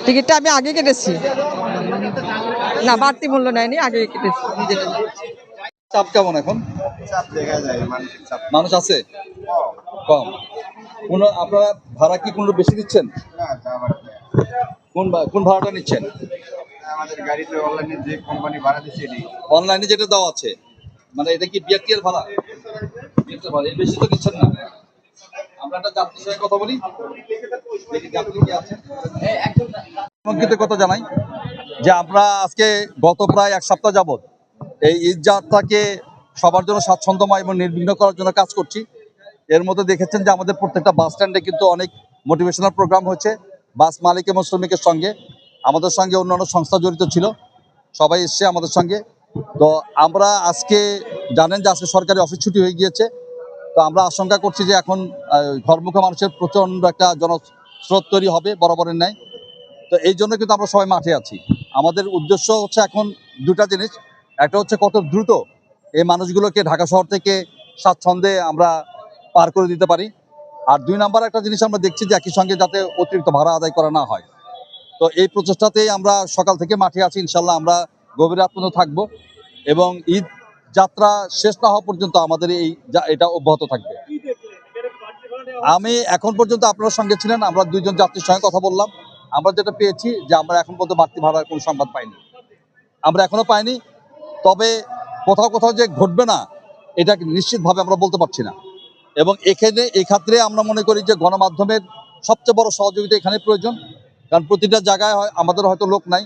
টিকিটটা আমি আগে কেটেছি, না বাড়তি মূল্য নেয়নি, আগে কেটেছি। চাপ কেমন এখন? মানুষ আছে কম। আপনারা ভাড়া কি কোনো বেশি দিচ্ছেন? কোন ভাড়াটা নিচ্ছেন? আমাদের গাড়িতে অনলাইনে যে কোম্পানি ভাড়া দিচ্ছে এটি অনলাইনে যেটা দেওয়া আছে, মানে এটা কি বিআরটি এর ভাড়া? এর বেশি তো দিচ্ছেন না। আমরা একটা যাত্রীর সঙ্গে কথা বলি, দেখি যাত্রী কি আছে। কথা জানাই যে আমরা আজকে গত প্রায় এক সপ্তাহ যাবত এই ঈদ যাত্রাকে সবার জন্য স্বাচ্ছন্দ্যময় এবং নির্বিঘ্ন করার জন্য কাজ করছি। এর মধ্যে দেখেছেন যে আমাদের প্রত্যেকটা বাস স্ট্যান্ডে কিন্তু অনেক মোটিভেশনাল প্রোগ্রাম হচ্ছে। বাস মালিক এবং শ্রমিকের সঙ্গে আমাদের সঙ্গে অন্যান্য সংস্থা জড়িত ছিল, সবাই এসছে আমাদের সঙ্গে। তো আমরা আজকে জানেন যে আজকে সরকারি অফিস ছুটি হয়ে গিয়েছে। তো আমরা আশঙ্কা করছি যে এখন ঘরমুখী মানুষের প্রচণ্ড একটা জনস্রোত তৈরি হবে বরাবরের ন্যায়। তো এই জন্য কিন্তু আমরা সবাই মাঠে আছি। আমাদের উদ্দেশ্য হচ্ছে এখন দুটা জিনিস, একটা হচ্ছে কত দ্রুত এই মানুষগুলোকে ঢাকা শহর থেকে স্বাচ্ছন্দ্যে আমরা পার করে দিতে পারি। আর দুই নাম্বার একটা জিনিস আমরা দেখছি যে একই সঙ্গে যাতে অতিরিক্ত ভাড়া আদায় করা না হয়। তো এই প্রচেষ্টাতেই আমরা সকাল থেকে মাঠে আছি। ইনশাল্লাহ আমরা গভীর রাত পর্যন্ত থাকবো এবং ঈদ যাত্রা শেষ না হওয়া পর্যন্ত আমাদের এটা অব্যাহত থাকবে। আমি এখন পর্যন্ত আপনার সঙ্গে ছিলেন, আমরা দুইজন যাত্রীর সঙ্গে কথা বললাম। আমরা যেটা পেয়েছি যে আমরা এখন পর্যন্ত বাড়তি ভাড়ার কোনো সংবাদ পাইনি, আমরা এখনো পাইনি। তবে কোথাও কোথাও যে ঘটবে না এটা নিশ্চিতভাবে আমরা বলতে পারছি না। এবং এই ক্ষেত্রে আমরা মনে করি যে গণমাধ্যমের সবচেয়ে বড় সহযোগিতা এখানে প্রয়োজন। কারণ প্রতিটা জায়গায় আমাদের হয়তো লোক নাই,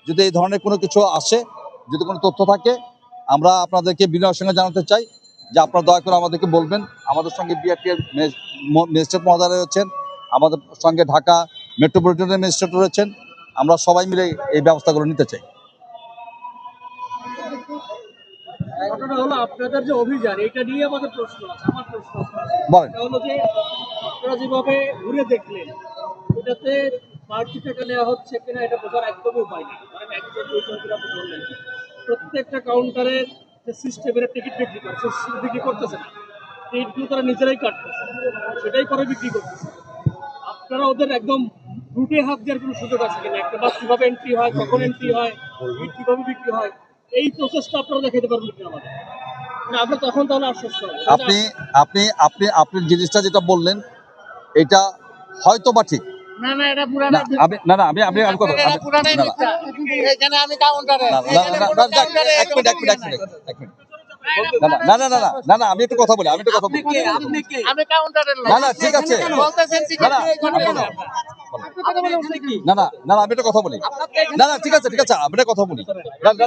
যদি এই ধরনের কোনো কিছু আসে, যদি কোনো তথ্য থাকে, আমরা আপনাদেরকে বিনয়ের সঙ্গে জানাতে চাই যে আপনারা দয়া করে আমাদেরকে বলবেন। আমাদের সঙ্গে বিআরটি এর ম্যাজিস্ট্রেট মহোদয় রয়েছেন, আমাদের সঙ্গে ঢাকা মেট্রোপলিটনের ম্যাজিস্ট্রেট রয়েছেন। আমরা সবাই মিলে এই ব্যবস্থাগুলো নিতে চাই। ঘটনা হলো আপনাদের যে অভিযান, এটা নিয়ে আমাদের প্রশ্ন আছে। আমার প্রশ্ন বলেন। হলো যে আপনারা যেভাবে ঘুরে দেখলেন, এটাতে বাড়তি টাকা নেওয়া হচ্ছে কিনা এটা বোঝার একদমই উপায় নেই। কারণ একজন দুইজন করে আপনি বললেন প্রত্যেকটা কাউন্টারের যে সিস্টেমের টিকিট বিক্রি করে, সে বিক্রি করতেছে না, টিকিটগুলো তারা নিজেরাই কাটতেছে, সেটাই করে বিক্রি করতেছে। আপনারা ওদের একদম রুটে হাত দেওয়ার কোনো সুযোগ আছে কিনা? একটা বাস কিভাবে এন্ট্রি হয়, কখন এন্ট্রি হয়, কিভাবে বিক্রি হয়, এই প্রসেসটা আপনারা দেখাতে পারবেন কিনা আমাদের? আমরা তখন তাহলে আশ্বস্ত হব। আপনি আপনি আপনি আপনি জিনিসটা যেটা বললেন এটা হয়তো বা ঠিক না না, এটা পুরানো না। আমি কথা এখানে আমি কাউন্টারে না না না না না না আমি একটু কথা বলি আমি কাউন্টারে না না ঠিক আছে বলতেছেন না না না না আমি একটা কথা বলি না না ঠিক আছে আমি একটা কথা বলি না না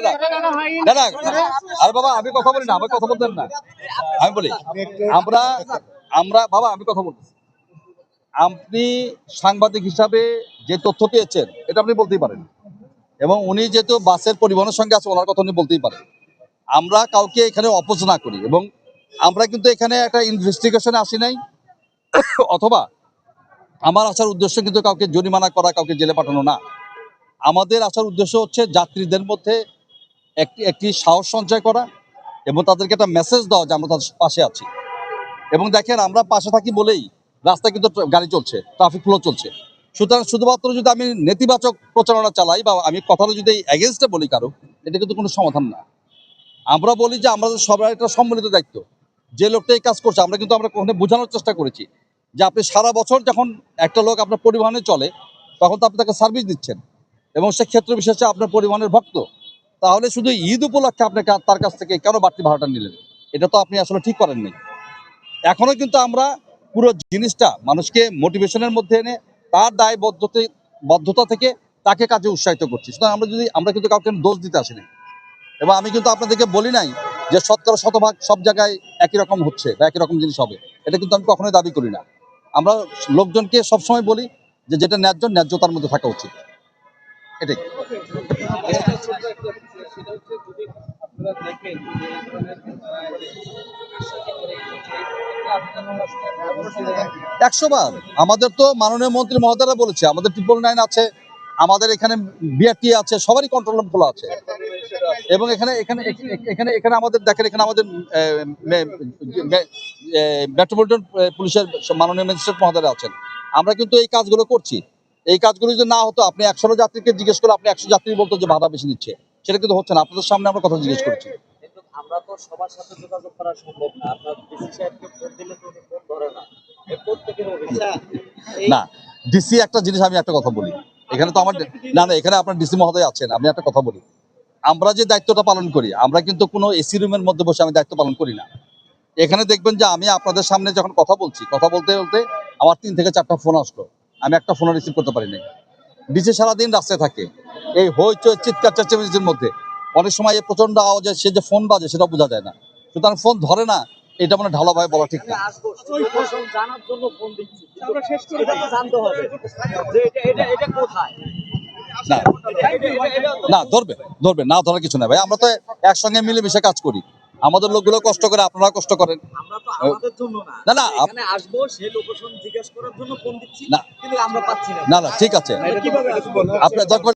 না না আরে বাবা আমি কথা বলি না, আমার কথা বলতেন না। আমি বলি আমরা আমরা বাবা আমি কথা বলতেছি। আপনি সাংবাদিক হিসাবে যে তথ্য পেয়েছেন এটা আপনি বলতেই পারেন, এবং উনি যেহেতু বাসের পরিবহনের সঙ্গে আছে ওনার কথা উনি বলতেই পারেন। আমরা কাউকে এখানে অপোজ না করি, এবং আমরা কিন্তু এখানে একটা ইনভেস্টিগেশনে আসি নাই, অথবা আমার আসার উদ্দেশ্য কিন্তু কাউকে জরিমানা করা, কাউকে জেলে পাঠানো না। আমাদের আসার উদ্দেশ্য হচ্ছে যাত্রীদের মধ্যে একটি সাহস সঞ্চয় করা এবং তাদেরকে একটা মেসেজ দেওয়া যে আমরা তাদের পাশে আছি। এবং দেখেন আমরা পাশে থাকি বলেই রাস্তায় কিন্তু গাড়ি চলছে, ট্রাফিক ফ্লো চলছে। সুতরাং শুধুমাত্র যদি আমি নেতিবাচক প্রচারণা চালাই বা আমি কথাটা যদি এগেনস্টে বলি কারো, এটা কিন্তু কোনো সমাধান না। আমরা বলি যে আমাদের সবার একটা সম্মিলিত দায়িত্ব। যে লোকটা এই কাজ করছে আমরা কখনো বোঝানোর চেষ্টা করেছি যে আপনি সারা বছর যখন একটা লোক আপনার পরিবহনে চলে তখন তো আপনি তাকে সার্ভিস দিচ্ছেন এবং সে ক্ষেত্র বিশেষে আপনার পরিবহনের ভক্ত, তাহলে শুধু ঈদ উপলক্ষে আপনি তার কাছ থেকে কেন বাড়তি ভাড়াটা নিলেন? এটা তো আপনি আসলে ঠিক করেন নাই। এখনো কিন্তু আমরা পুরো জিনিসটা মানুষকে মোটিভেশনের মধ্যে এনে তার দায়বদ্ধতা থেকে তাকে কাজে উৎসাহিত করছি। সুতরাং আমরা কিন্তু কাউকে দোষ দিতে আসিনি, এবং আমি কিন্তু আপনাদেরকে বলি নাই যে শতভাগ সব জায়গায় একই রকম হচ্ছে বা একই রকম জিনিস হবে, এটা কিন্তু আমি কখনোই দাবি করি না। আমরা লোকজনকে সবসময় বলি যে যেটা ন্যায্যতার মধ্যে থাকা উচিত, এটাই। একশো বার আমাদের তো মাননীয় মন্ত্রী মহোদয়রা বলেছে, আমাদের 999 আছে, আমাদের এখানে বিআরটি আছে, সবারই কন্ট্রোল রুম খোলা আছে। এবং এখানে এখানে এখানে এখানে আমাদের দেখেন, এখানে আমাদের মেট্রোপলিটন পুলিশের মাননীয় ম্যাজিস্ট্রেট মহোদয়রা আছেন। আমরা কিন্তু এই কাজগুলো করছি। এই কাজগুলো যদি না হতো, আপনি 100 যাত্রীকে জিজ্ঞেস করে আপনি 100 যাত্রী বলতো যে ভাড়া বেশি নিচ্ছে, সেটা কিন্তু হচ্ছে না। আপনাদের সামনে আমরা কথা জিজ্ঞেস করছি। কিন্তু আমরা তো সবার সাথে যোগাযোগ করা সম্ভব না। আপনার ডিসি সাহেবকে ফোন দিলে তো উনি ফোন ধরে না। এই প্রত্যেকের অভিযোগ। না, ডিসি একটা জিনিস, আমি একটা কথা বলি, এখানে তো আমার না না এখানে আপনার ডিসি মহোদয় আছেন, আমি একটা কথা বলি, আমরা যে দায়িত্বটা পালন করি, আমরা কিন্তু কোনো এসি রুমের মধ্যে বসে আমি দায়িত্ব পালন করি না। এখানে দেখবেন যে আমি আপনাদের সামনে যখন কথা বলছি, কথা বলতে বলতে আমার 3 থেকে 4টা ফোন আসলো, আমি একটা ফোন রিসিভ করতে পারি নাই। ডিসি সারাদিন রাস্তায় থাকে, এই হইচই চিৎকার চেঁচামেচির মধ্যে অনেক সময় এই প্রচন্ড আওয়াজে সে যে ফোন বাজে সেটা বোঝা যায় না, সুতরাং ফোন ধরে না, এটা মানে ঢালাভাবে বলা ঠিক আমি না। আসবো লোকেশন জানার জন্য ফোন দিচ্ছি। কিন্তু আমরা শেষ করে এটা তো জানতে হবে যে এটা কোথায়। না এটা তো না ধরবে ধরবে না, ধরার কিছু না ভাই, আমরা তো একসঙ্গে মিলেমিশে কাজ করি, আমাদের লোকগুলো কষ্ট করে, আপনারা কষ্ট করেন। আমরা তো আমাদের জন্য না। না, না, এখানে আসবো সেই লোকেশন জিজ্ঞেস করার জন্য ফোন দিচ্ছি। না। কিন্তু আমরা পাচ্ছি না। না না ঠিক আছে, কিভাবে আসবো? আপনার দরকার